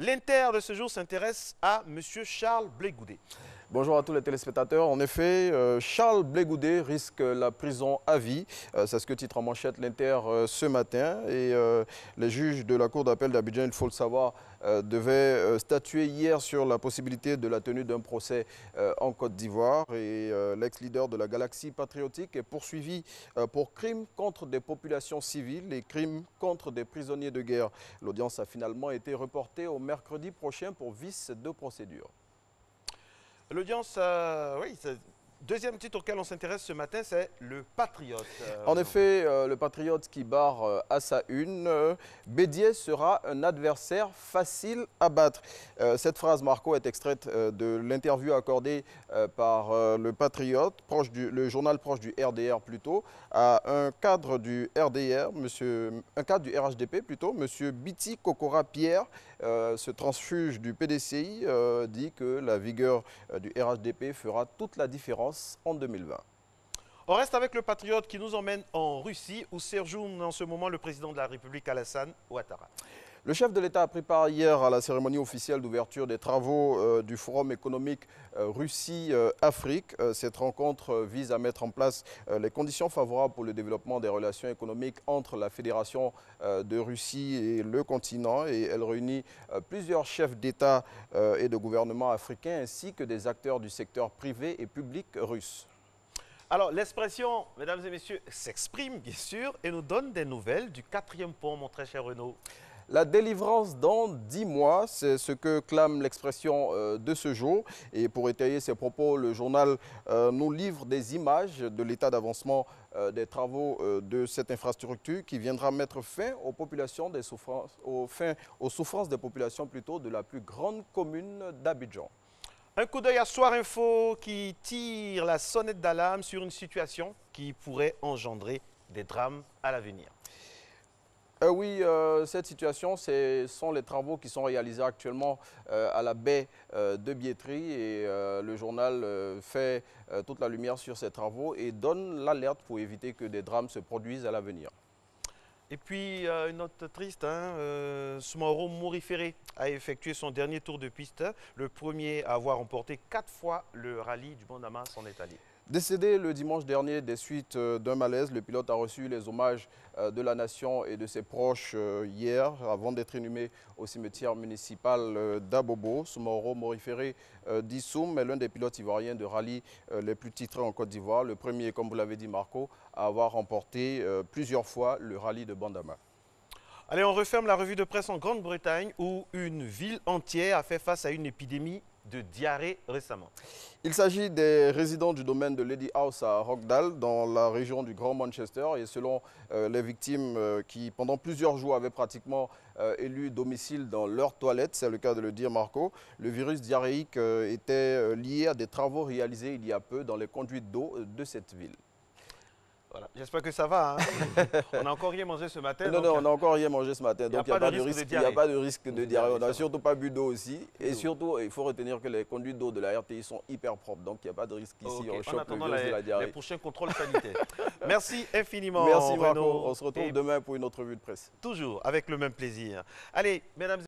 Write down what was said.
L'Inter de ce jour s'intéresse à M. Charles Blé Goudé. Bonjour à tous les téléspectateurs. En effet, Charles Blé Goudé risque la prison à vie. C'est ce que titre en manchette l'Inter ce matin. Et les juges de la Cour d'appel d'Abidjan, il faut le savoir, devaient statuer hier sur la possibilité de la tenue d'un procès en Côte d'Ivoire. Et l'ex-leader de la Galaxie patriotique est poursuivi pour crimes contre des populations civiles et crimes contre des prisonniers de guerre. L'audience a finalement été reportée au mercredi prochain pour vice de procédure. L'audience, oui, deuxième titre auquel on s'intéresse ce matin, c'est le Patriote. En effet, le Patriote qui barre à sa une, Bédié sera un adversaire facile à battre. Cette phrase, Marco, est extraite de l'interview accordée par le Patriote, le journal proche du RDR plutôt, à un cadre du RDR, un cadre du RHDP plutôt, M. Biti Kokora Pierre, ce transfuge du PDCI, dit que la vigueur du RHDP fera toute la différence en 2020. On reste avec le Patriote qui nous emmène en Russie où séjourne en ce moment le président de la République Alassane Ouattara. Le chef de l'État a pris part hier à la cérémonie officielle d'ouverture des travaux du Forum économique Russie-Afrique. Cette rencontre vise à mettre en place les conditions favorables pour le développement des relations économiques entre la Fédération de Russie et le continent. Et elle réunit plusieurs chefs d'État et de gouvernement africains ainsi que des acteurs du secteur privé et public russe. Alors, l'expression, mesdames et messieurs, s'exprime bien sûr et nous donne des nouvelles du 4e pont, mon très cher Renaud. La délivrance dans 10 mois, c'est ce que clame l'expression de ce jour. Et pour étayer ses propos, le journal nous livre des images de l'état d'avancement des travaux de cette infrastructure qui viendra mettre fin aux populations aux souffrances des populations plutôt de la plus grande commune d'Abidjan. Un coup d'œil à Soir Info qui tire la sonnette d'alarme sur une situation qui pourrait engendrer des drames à l'avenir. Oui, cette situation, ce sont les travaux qui sont réalisés actuellement à la baie de Biétry et le journal fait toute la lumière sur ces travaux et donne l'alerte pour éviter que des drames se produisent à l'avenir. Et puis, une note triste, Soumaro Morifere a effectué son dernier tour de piste, le premier à avoir remporté 4 fois le rallye du Bandama s'en est allé. Décédé le dimanche dernier des suites d'un malaise, le pilote a reçu les hommages de la nation et de ses proches hier avant d'être inhumé au cimetière municipal d'Abobo. Soumaro Morifere Dissoum est l'un des pilotes ivoiriens de rallye les plus titrés en Côte d'Ivoire. Le premier, comme vous l'avez dit Marco, à avoir remporté plusieurs fois le rallye de Bandama. Allez, on referme la revue de presse en Grande-Bretagne où une ville entière a fait face à une épidémie de diarrhée récemment. Il s'agit des résidents du domaine de Lady House à Rockdale, dans la région du Grand Manchester. Et selon les victimes qui, pendant plusieurs jours, avaient pratiquement élu domicile dans leur toilette, c'est le cas de le dire Marco, le virus diarrhéique était lié à des travaux réalisés il y a peu dans les conduites d'eau de cette ville. Voilà. J'espère que ça va. Hein. On n'a encore rien mangé ce matin. Non, on n'a encore rien mangé ce matin. Donc il n'y a pas de risque de diarrhée. On n'a surtout pas bu d'eau aussi. Et surtout, il faut retenir que les conduites d'eau de la RTI sont hyper propres. Donc il n'y a pas de risque ici. On chope le virus de la diarrhée. Les prochains contrôles sanitaires. Merci infiniment. Merci Marco. Renaud. On se retrouve demain pour une autre revue de presse. Toujours avec le même plaisir. Allez, mesdames et